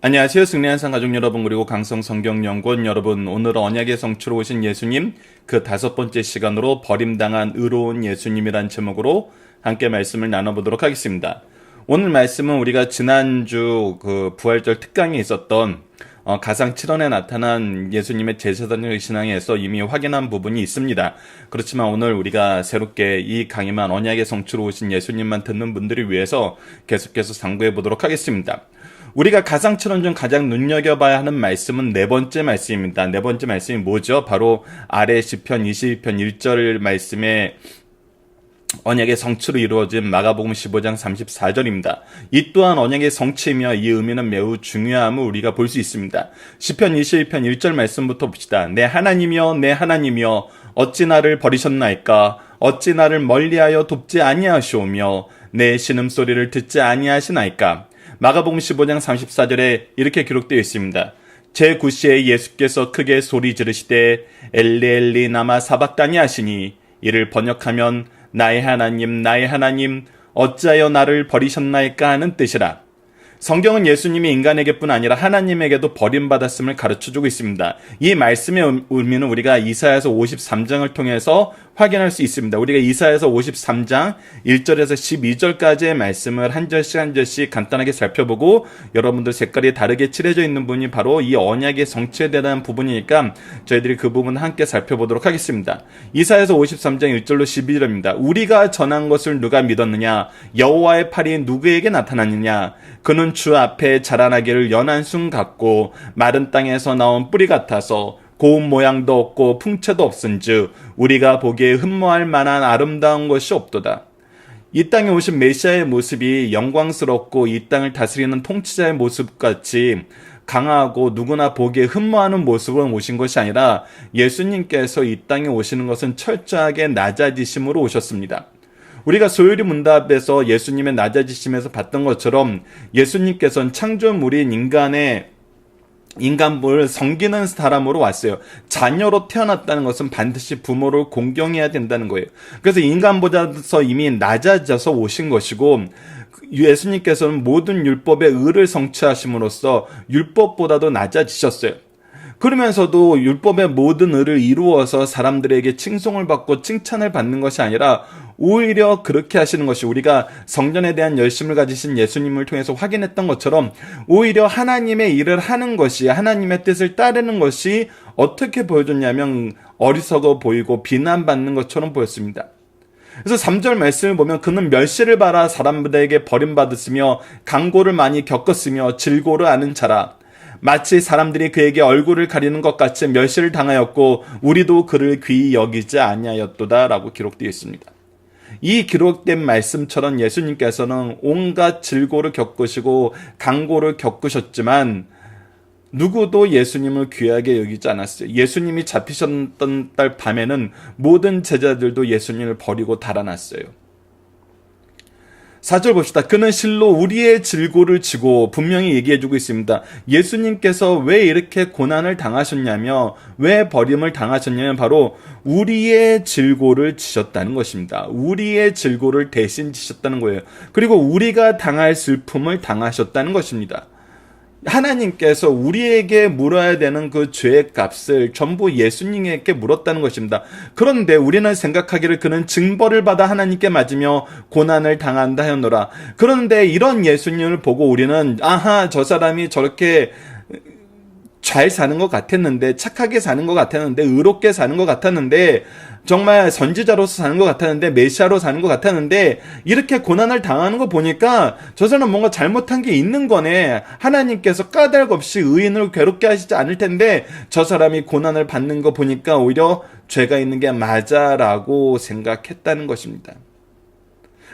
안녕하세요. 승리한상 가족 여러분, 그리고 강성 성경연구원 여러분. 오늘은 언약의 성취로 오신 예수님, 그 5번째 시간으로 버림당한 의로운 예수님이란 제목으로 함께 말씀을 나눠보도록 하겠습니다. 오늘 말씀은 우리가 지난주 그 부활절 특강에 있었던 가상 7원에 나타난 예수님의 제사장적 신앙에서 이미 확인한 부분이 있습니다. 그렇지만 오늘 우리가 새롭게 이 강의만 언약의 성취로 오신 예수님만 듣는 분들을 위해서 계속해서 상고해 보도록 하겠습니다. 우리가 가상처럼 중 가장 눈여겨봐야 하는 말씀은 네 번째 말씀입니다. 네 번째 말씀이 뭐죠? 바로 아래 시편 22편 1절 말씀에 언약의 성취로 이루어진 마가복음 15장 34절입니다. 이 또한 언약의 성취이며 이 의미는 매우 중요함을 우리가 볼 수 있습니다. 시편 22편 1절 말씀부터 봅시다. 내 하나님이여 내 하나님이여 어찌 나를 버리셨나이까? 어찌 나를 멀리하여 돕지 아니하시오며 내 신음소리를 듣지 아니하시나이까? 마가복음 15장 34절에 이렇게 기록되어 있습니다. 제9시에 예수께서 크게 소리 지르시되 엘리 엘리 나마 사박다니 하시니 이를 번역하면 나의 하나님 어찌하여 나를 버리셨나이까 하는 뜻이라. 성경은 예수님이 인간에게뿐 아니라 하나님에게도 버림받았음을 가르쳐주고 있습니다. 이 말씀의 의미는 우리가 이사야서 53장을 통해서 확인할 수 있습니다. 우리가 이사야서 53장 1절에서 12절까지의 말씀을 한 절씩 간단하게 살펴보고 여러분들 색깔이 다르게 칠해져 있는 부분이 바로 이 언약의 성취에 대한 부분이니까 저희들이 그 부분을 함께 살펴보도록 하겠습니다. 이사야서 53장 1절로 12절입니다. 우리가 전한 것을 누가 믿었느냐? 여호와의 팔이 누구에게 나타났느냐? 그는 주 앞에 자라나기를 연한 순 같고 마른 땅에서 나온 뿌리 같아서 고운 모양도 없고 풍채도 없은즉 우리가 보기에 흠모할 만한 아름다운 것이 없도다. 이 땅에 오신 메시아의 모습이 영광스럽고 이 땅을 다스리는 통치자의 모습같이 강하고 누구나 보기에 흠모하는 모습으로 오신 것이 아니라 예수님께서 이 땅에 오시는 것은 철저하게 낮아지심으로 오셨습니다. 우리가 소요리 문답에서 예수님의 낮아지심에서 봤던 것처럼 예수님께서는 창조물인 인간을 섬기는 사람으로 왔어요. 자녀로 태어났다는 것은 반드시 부모를 공경해야 된다는 거예요. 그래서 인간보다서 이미 낮아져서 오신 것이고 예수님께서는 모든 율법의 의를 성취하심으로써 율법보다도 낮아지셨어요. 그러면서도 율법의 모든 의를 이루어서 사람들에게 칭송을 받고 칭찬을 받는 것이 아니라 오히려 그렇게 하시는 것이 우리가 성전에 대한 열심을 가지신 예수님을 통해서 확인했던 것처럼 오히려 하나님의 일을 하는 것이 하나님의 뜻을 따르는 것이 어떻게 보여줬냐면 어리석어 보이고 비난받는 것처럼 보였습니다. 그래서 3절 말씀을 보면 그는 멸시를 받아 사람들에게 버림받았으며 강고를 많이 겪었으며 질고를 아는 자라. 마치 사람들이 그에게 얼굴을 가리는 것 같이 멸시를 당하였고 우리도 그를 귀히 여기지 아니하였도다 라고 기록되어 있습니다. 이 기록된 말씀처럼 예수님께서는 온갖 질고를 겪으시고 강고를 겪으셨지만 누구도 예수님을 귀하게 여기지 않았어요. 예수님이 잡히셨던 날 밤에는 모든 제자들도 예수님을 버리고 달아났어요. 4절 봅시다. 그는 실로 우리의 질고를 지고 분명히 얘기해주고 있습니다. 예수님께서 왜 이렇게 고난을 당하셨냐며 왜 버림을 당하셨냐면 바로 우리의 질고를 지셨다는 것입니다. 우리의 질고를 대신 지셨다는 거예요. 그리고 우리가 당할 슬픔을 당하셨다는 것입니다. 하나님께서 우리에게 물어야 되는 그 죄의 값을 전부 예수님에게 물었다는 것입니다. 그런데 우리는 생각하기를 그는 징벌을 받아 하나님께 맞으며 고난을 당한다 하였노라. 그런데 이런 예수님을 보고 우리는 아하, 저 사람이 저렇게 잘 사는 것 같았는데, 착하게 사는 것 같았는데, 의롭게 사는 것 같았는데, 정말 선지자로서 사는 것 같았는데, 메시아로 사는 것 같았는데, 이렇게 고난을 당하는 거 보니까 저 사람 뭔가 잘못한 게 있는 거네. 하나님께서 까닭 없이 의인을 괴롭게 하시지 않을 텐데 저 사람이 고난을 받는 거 보니까 오히려 죄가 있는 게 맞아라고 생각했다는 것입니다.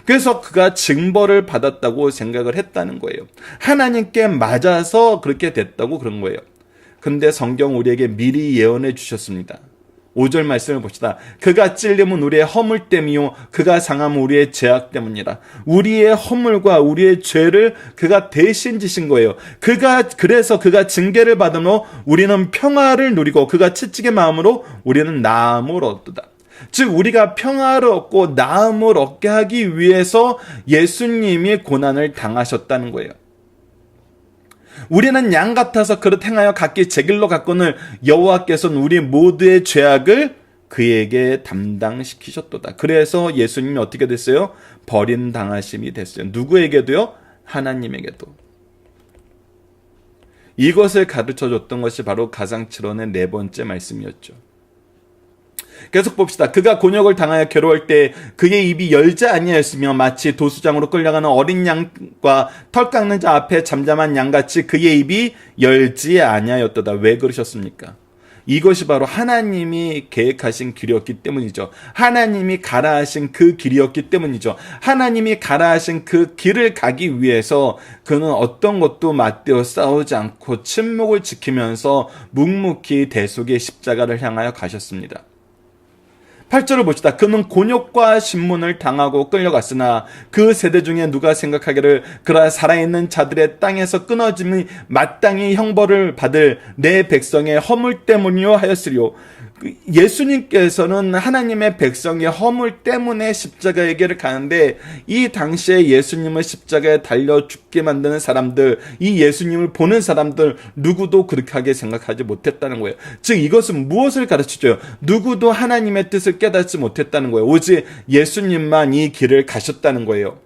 그래서 그가 징벌을 받았다고 생각을 했다는 거예요. 하나님께 맞아서 그렇게 됐다고 그런 거예요. 근데 성경 우리에게 미리 예언해 주셨습니다. 5절 말씀을 봅시다. 그가 찔림은 우리의 허물 때문이요 그가 상함은 우리의 죄악 때문이라. 우리의 허물과 우리의 죄를 그가 대신 지신 거예요. 그래서 그가 징계를 받음으로 우리는 평화를 누리고 그가 채찍의 마음으로 우리는 나음을 얻도다. 즉 우리가 평화를 얻고 나음을 얻게 하기 위해서 예수님이 고난을 당하셨다는 거예요. 우리는 양 같아서 그릇 행하여 각기 제 길로 갔거늘 여호와께서는 우리 모두의 죄악을 그에게 담당시키셨도다. 그래서 예수님이 어떻게 됐어요? 버림당하심이 됐어요. 누구에게도요? 하나님에게도. 이것을 가르쳐줬던 것이 바로 가상칠언의 네 번째 말씀이었죠. 계속 봅시다. 그가 곤욕을 당하여 괴로울 때 그의 입이 열지 아니하였으며 마치 도수장으로 끌려가는 어린 양과 털 깎는 자 앞에 잠잠한 양같이 그의 입이 열지 아니하였도다. 왜 그러셨습니까? 이것이 바로 하나님이 계획하신 길이었기 때문이죠. 하나님이 가라하신 그 길이었기 때문이죠. 하나님이 가라하신 그 길을 가기 위해서 그는 어떤 것도 맞대어 싸우지 않고 침묵을 지키면서 묵묵히 대속의 십자가를 향하여 가셨습니다. 8절을 봅시다. 그는 곤욕과 신문을 당하고 끌려갔으나 그 세대 중에 누가 생각하기를 그러나 살아있는 자들의 땅에서 끊어짐이 마땅히 형벌을 받을 내 백성의 허물 때문이요 하였으리요. 예수님께서는 하나님의 백성의 허물 때문에 십자가의 길을 가는데 이 당시에 예수님을 십자가에 달려 죽게 만드는 사람들, 이 예수님을 보는 사람들 누구도 그렇게 하게 생각하지 못했다는 거예요. 즉 이것은 무엇을 가르치죠? 누구도 하나님의 뜻을 깨닫지 못했다는 거예요. 오직 예수님만 이 길을 가셨다는 거예요.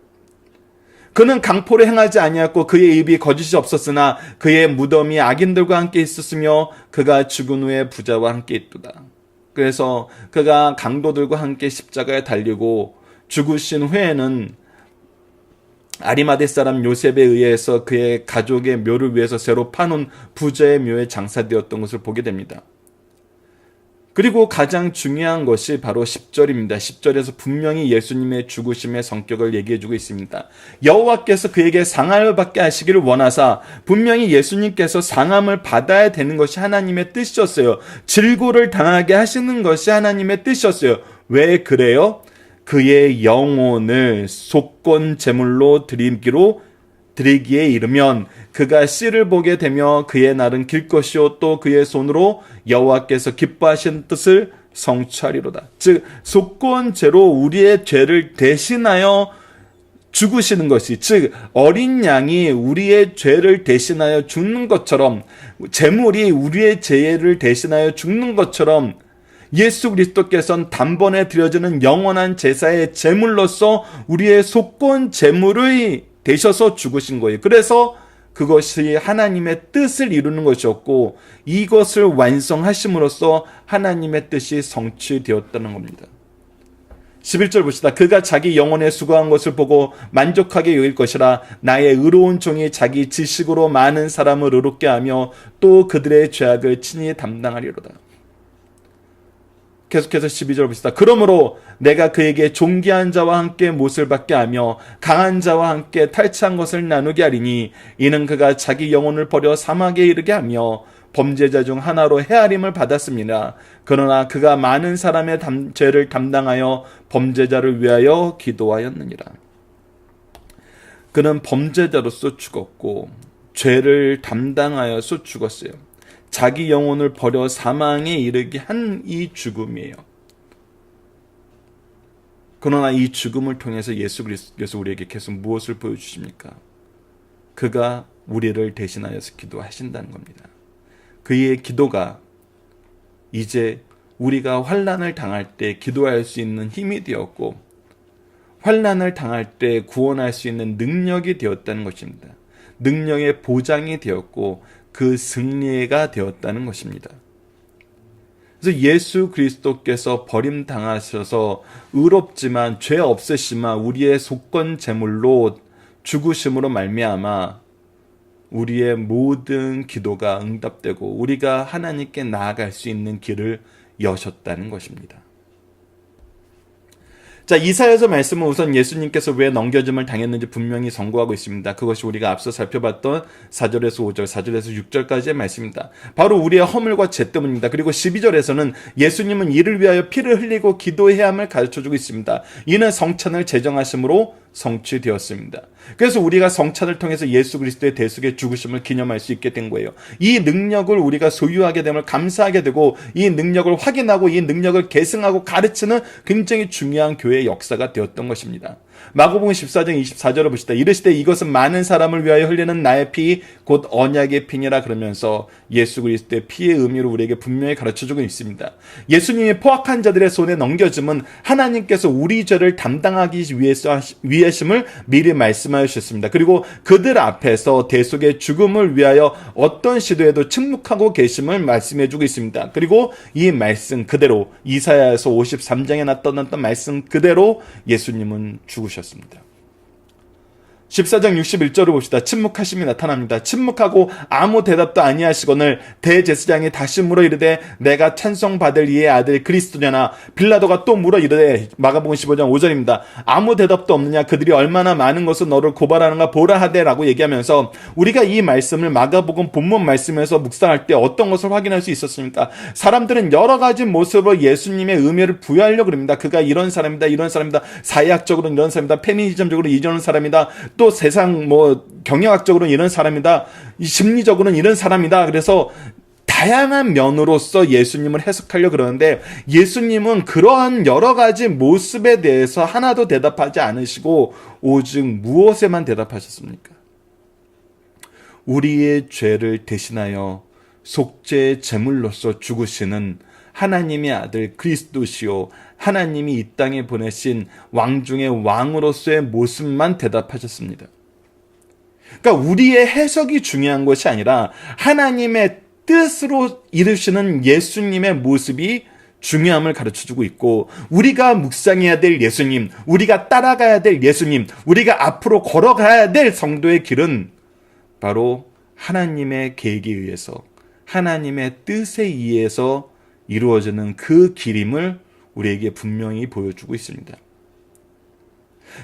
그는 강포를 행하지 아니하였고 그의 입이 거짓이 없었으나 그의 무덤이 악인들과 함께 있었으며 그가 죽은 후에 부자와 함께 있도다. 그래서 그가 강도들과 함께 십자가에 달리고 죽으신 후에는 아리마대 사람 요셉에 의해서 그의 가족의 묘를 위해서 새로 파놓은 부자의 묘에 장사되었던 것을 보게 됩니다. 그리고 가장 중요한 것이 바로 10절입니다. 10절에서 분명히 예수님의 죽으심의 성격을 얘기해주고 있습니다. 여호와께서 그에게 상함을 받게 하시기를 원하사 분명히 예수님께서 상함을 받아야 되는 것이 하나님의 뜻이었어요. 질고를 당하게 하시는 것이 하나님의 뜻이었어요. 왜 그래요? 그의 영혼을 속건 제물로 드리기에 이르면 그가 씨를 보게 되며 그의 날은 길 것이요 또 그의 손으로 여호와께서 기뻐하신 뜻을 성취하리로다. 즉 속건제로 우리의 죄를 대신하여 죽으시는 것이, 즉 어린 양이 우리의 죄를 대신하여 죽는 것처럼, 제물이 우리의 죄를 대신하여 죽는 것처럼 예수 그리스도께서는 단번에 드려지는 영원한 제사의 제물로서 우리의 속건 제물의 되셔서 죽으신 거예요. 그래서 그것이 하나님의 뜻을 이루는 것이었고 이것을 완성하심으로써 하나님의 뜻이 성취되었다는 겁니다. 11절 봅시다. 그가 자기 영혼에 수고한 것을 보고 만족하게 여길 것이라. 나의 의로운 종이 자기 지식으로 많은 사람을 의롭게 하며 또 그들의 죄악을 친히 담당하리로다. 계속해서 12절 봅시다. 그러므로 내가 그에게 존귀한 자와 함께 못을 받게 하며 강한 자와 함께 탈취한 것을 나누게 하리니 이는 그가 자기 영혼을 버려 사막에 이르게 하며 범죄자 중 하나로 헤아림을 받았습니다. 그러나 그가 많은 사람의 죄를 담당하여 범죄자를 위하여 기도하였느니라. 그는 범죄자로서 죽었고 죄를 담당하여서 죽었어요. 자기 영혼을 버려 사망에 이르게 한 이 죽음이에요. 그러나 이 죽음을 통해서 예수 그리스도께서 우리에게 계속 무엇을 보여주십니까? 그가 우리를 대신하여서 기도하신다는 겁니다. 그의 기도가 이제 우리가 환난을 당할 때 기도할 수 있는 힘이 되었고 환난을 당할 때 구원할 수 있는 능력이 되었다는 것입니다. 능력의 보장이 되었고 그 승리가 되었다는 것입니다. 그래서 예수 그리스도께서 버림당하셔서 의롭지만 죄 없으시만 우리의 속건 제물로 죽으심으로 말미암아 우리의 모든 기도가 응답되고 우리가 하나님께 나아갈 수 있는 길을 여셨다는 것입니다. 자, 이사야서 말씀은 우선 예수님께서 왜 넘겨짐을 당했는지 분명히 선고하고 있습니다. 그것이 우리가 앞서 살펴봤던 4절에서 5절, 4절에서 6절까지의 말씀입니다. 바로 우리의 허물과 죄 때문입니다. 그리고 12절에서는 예수님은 이를 위하여 피를 흘리고 기도해야 함을 가르쳐주고 있습니다. 이는 성찬을 제정하심으로 성취되었습니다. 그래서 우리가 성찬을 통해서 예수 그리스도의 대속의 죽으심을 기념할 수 있게 된 거예요. 이 능력을 우리가 소유하게 됨을 감사하게 되고 이 능력을 확인하고 이 능력을 계승하고 가르치는 굉장히 중요한 교회의 역사가 되었던 것입니다. 마가복음 14장 24절을 보시다. 이르시되 이것은 많은 사람을 위하여 흘리는 나의 피 곧 언약의 피니라 그러면서 예수 그리스도의 피의 의미를 우리에게 분명히 가르쳐주고 있습니다. 예수님이 포악한 자들의 손에 넘겨줌은 하나님께서 우리 죄를 담당하기 위해심을 미리 말씀하여 주셨습니다. 그리고 그들 앞에서 대속의 죽음을 위하여 어떤 시도에도 침묵하고 계심을 말씀해주고 있습니다. 그리고 이 말씀 그대로 이사야에서 53장에 나타났던 말씀 그대로 예수님은 죽으셨습니다. 14장 61절을 봅시다. 침묵하심이 나타납니다. 침묵하고 아무 대답도 아니하시거늘 대제사장이 다시 물어 이르되 내가 찬송받을 이의 아들 그리스도냐나. 빌라도가 또 물어 이르되 마가복음 15장 5절입니다. 아무 대답도 없느냐. 그들이 얼마나 많은 것을 너를 고발하는가 보라 하되 라고 얘기하면서 우리가 이 말씀을 마가복음 본문 말씀에서 묵상할 때 어떤 것을 확인할 수 있었습니까? 사람들은 여러 가지 모습으로 예수님의 의미를 부여하려고 합니다. 그가 이런 사람이다, 이런 사람이다, 사회학적으로는 이런 사람이다, 페미니즘적으로 이런 사람이다, 또 세상 경영학적으로는 이런 사람이다, 심리적으로는 이런 사람이다. 그래서 다양한 면으로서 예수님을 해석하려고 그러는데 예수님은 그러한 여러 가지 모습에 대해서 하나도 대답하지 않으시고 오직 무엇에만 대답하셨습니까? 우리의 죄를 대신하여 속죄의 제물로서 죽으시는 하나님의 아들 그리스도시요 하나님이 이 땅에 보내신 왕 중의 왕으로서의 모습만 대답하셨습니다. 그러니까 우리의 해석이 중요한 것이 아니라 하나님의 뜻으로 이루시는 예수님의 모습이 중요함을 가르쳐주고 있고 우리가 묵상해야 될 예수님, 우리가 따라가야 될 예수님, 우리가 앞으로 걸어가야 될 성도의 길은 바로 하나님의 계획에 의해서 하나님의 뜻에 의해서 이루어지는 그 길임을 우리에게 분명히 보여주고 있습니다.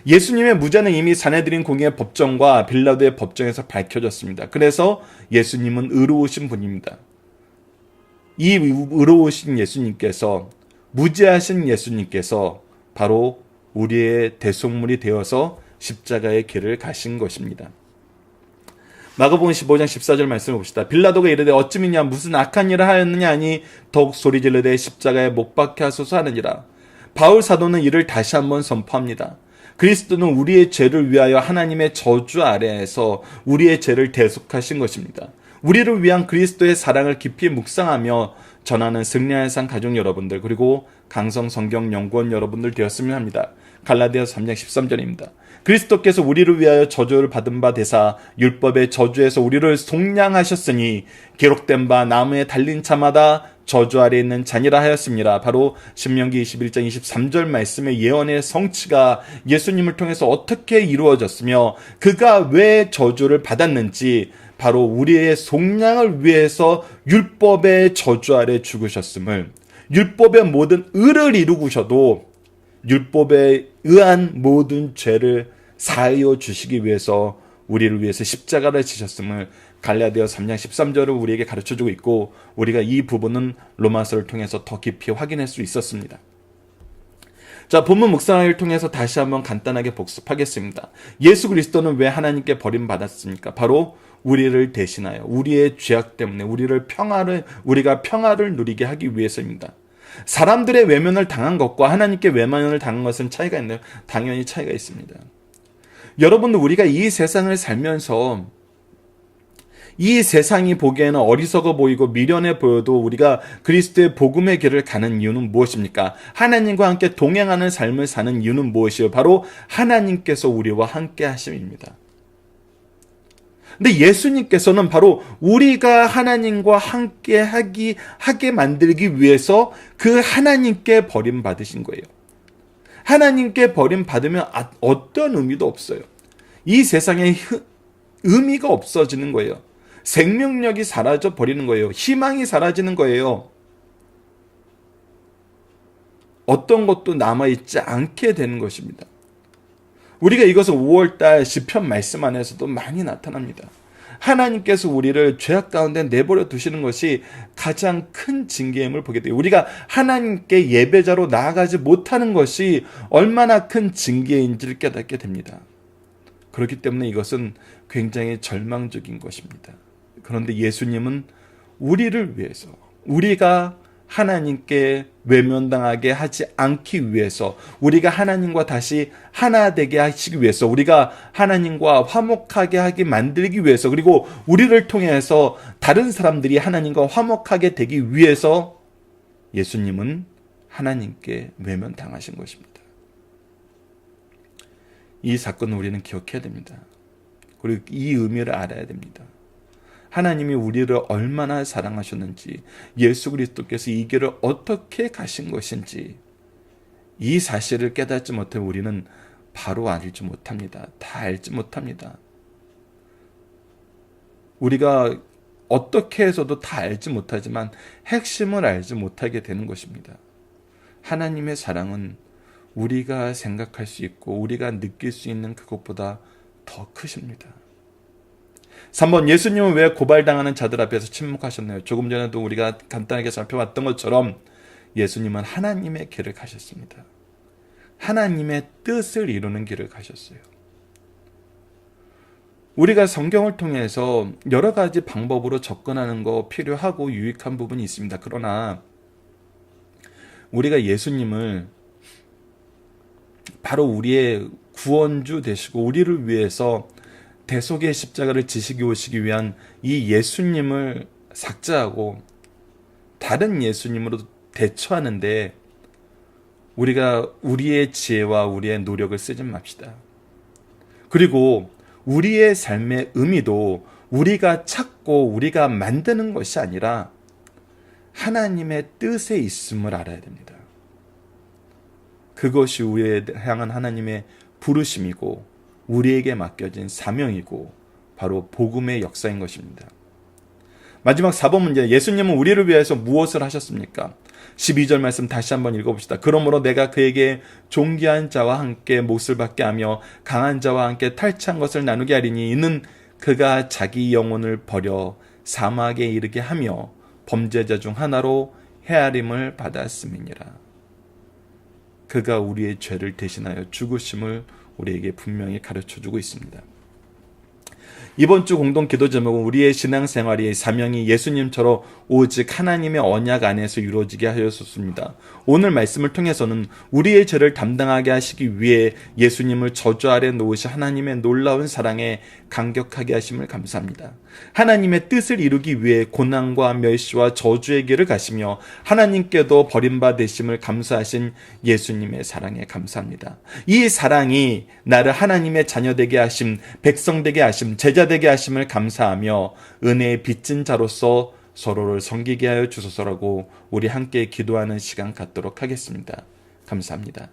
예수님의 무죄는 이미 사내들인 공의의 법정과 빌라도의 법정에서 밝혀졌습니다. 그래서 예수님은 의로우신 분입니다. 이 의로우신 예수님께서, 무죄하신 예수님께서 바로 우리의 대속물이 되어서 십자가의 길을 가신 것입니다. 마가복음 15장 14절 말씀을 봅시다. 빌라도가 이르되 어찌 믿냐 무슨 악한 일을 하였느냐 하니 더욱 소리질르되 십자가에 못 박게 하소서 하느니라. 바울 사도는 이를 다시 한번 선포합니다. 그리스도는 우리의 죄를 위하여 하나님의 저주 아래에서 우리의 죄를 대속하신 것입니다. 우리를 위한 그리스도의 사랑을 깊이 묵상하며 전하는 승리의 산 가족 여러분들, 그리고 강성 성경 연구원 여러분들 되었으면 합니다. 갈라디아서 3장 13절입니다. 그리스도께서 우리를 위하여 저주를 받은 바 되사 율법의 저주에서 우리를 속량하셨으니 기록된 바 나무에 달린 자마다 저주 아래 있는 자니라 하였습니다. 바로 신명기 21장 23절 말씀의 예언의 성취가 예수님을 통해서 어떻게 이루어졌으며 그가 왜 저주를 받았는지 바로 우리의 속량을 위해서 율법의 저주 아래 죽으셨음을, 율법의 모든 의를 이루고셔도 율법에 의한 모든 죄를 사하여 주시기 위해서 우리를 위해서 십자가를 지셨음을 갈라디아 3장 13절을 우리에게 가르쳐주고 있고 우리가 이 부분은 로마서를 통해서 더 깊이 확인할 수 있었습니다. 자, 본문 묵상을 통해서 다시 한번 간단하게 복습하겠습니다. 예수 그리스도는 왜 하나님께 버림받았습니까? 바로 우리를 대신하여 우리의 죄악 때문에 우리가 평화를 누리게 하기 위해서입니다. 사람들의 외면을 당한 것과 하나님께 외면을 당한 것은 차이가 있나요? 당연히 차이가 있습니다. 여러분들, 우리가 이 세상을 살면서 이 세상이 보기에는 어리석어 보이고 미련해 보여도 우리가 그리스도의 복음의 길을 가는 이유는 무엇입니까? 하나님과 함께 동행하는 삶을 사는 이유는 무엇이요? 바로 하나님께서 우리와 함께 하심입니다. 근데 예수님께서는 바로 우리가 하나님과 함께 하게 만들기 위해서 그 하나님께 버림받으신 거예요. 하나님께 버림받으면 어떤 의미도 없어요. 이 세상에 의미가 없어지는 거예요. 생명력이 사라져 버리는 거예요. 희망이 사라지는 거예요. 어떤 것도 남아있지 않게 되는 것입니다. 우리가 이것은 5월달 시편 말씀 안에서도 많이 나타납니다. 하나님께서 우리를 죄악 가운데 내버려 두시는 것이 가장 큰 징계임을 보게 돼요. 우리가 하나님께 예배자로 나아가지 못하는 것이 얼마나 큰 징계인지를 깨닫게 됩니다. 그렇기 때문에 이것은 굉장히 절망적인 것입니다. 그런데 예수님은 우리를 위해서, 우리가 하나님께 외면당하게 하지 않기 위해서, 우리가 하나님과 다시 하나 되게 하시기 위해서, 우리가 하나님과 화목하게 하게 만들기 위해서, 그리고 우리를 통해서 다른 사람들이 하나님과 화목하게 되기 위해서 예수님은 하나님께 외면당하신 것입니다. 이 사건을 우리는 기억해야 됩니다. 그리고 이 의미를 알아야 됩니다. 하나님이 우리를 얼마나 사랑하셨는지, 예수 그리스도께서 이 길을 어떻게 가신 것인지, 이 사실을 깨닫지 못해 우리는 바로 알지 못합니다. 다 알지 못합니다. 우리가 어떻게 해서도 다 알지 못하지만 핵심을 알지 못하게 되는 것입니다. 하나님의 사랑은 우리가 생각할 수 있고 우리가 느낄 수 있는 그것보다 더 크십니다. 3번, 예수님은 왜 고발당하는 자들 앞에서 침묵하셨나요? 조금 전에도 우리가 간단하게 살펴봤던 것처럼 예수님은 하나님의 길을 가셨습니다. 하나님의 뜻을 이루는 길을 가셨어요. 우리가 성경을 통해서 여러 가지 방법으로 접근하는 거 필요하고 유익한 부분이 있습니다. 그러나 우리가 예수님을 바로 우리의 구원주 되시고 우리를 위해서 대속의 십자가를 지시기 오시기 위한 이 예수님을 삭제하고 다른 예수님으로 대처하는데 우리가 우리의 지혜와 우리의 노력을 쓰지 맙시다. 그리고 우리의 삶의 의미도 우리가 찾고 우리가 만드는 것이 아니라 하나님의 뜻에 있음을 알아야 됩니다. 그것이 우리에 향한 하나님의 부르심이고 우리에게 맡겨진 사명이고 바로 복음의 역사인 것입니다. 마지막 4번 문제, 예수님은 우리를 위해서 무엇을 하셨습니까? 12절 말씀 다시 한번 읽어봅시다. 그러므로 내가 그에게 존귀한 자와 함께 몫을 받게 하며 강한 자와 함께 탈취한 것을 나누게 하리니 이는 그가 자기 영혼을 버려 사막에 이르게 하며 범죄자 중 하나로 헤아림을 받았음이니라. 그가 우리의 죄를 대신하여 죽으심을 우리에게 분명히 가르쳐주고 있습니다. 이번 주 공동 기도 제목은 우리의 신앙생활이 사명이 예수님처럼 오직 하나님의 언약 안에서 이루어지게 하였습니다. 오늘 말씀을 통해서는 우리의 죄를 담당하게 하시기 위해 예수님을 저주 아래 놓으신 하나님의 놀라운 사랑에 감격하게 하심을 감사합니다. 하나님의 뜻을 이루기 위해 고난과 멸시와 저주의 길을 가시며 하나님께도 버림받으심을 감사하신 예수님의 사랑에 감사합니다. 이 사랑이 나를 하나님의 자녀 되게 하심, 백성 되게 하심, 제자 되게 하심을 감사하며 은혜의 빚진 자로서 서로를 섬기게 하여 주소서라고 우리 함께 기도하는 시간 갖도록 하겠습니다. 감사합니다.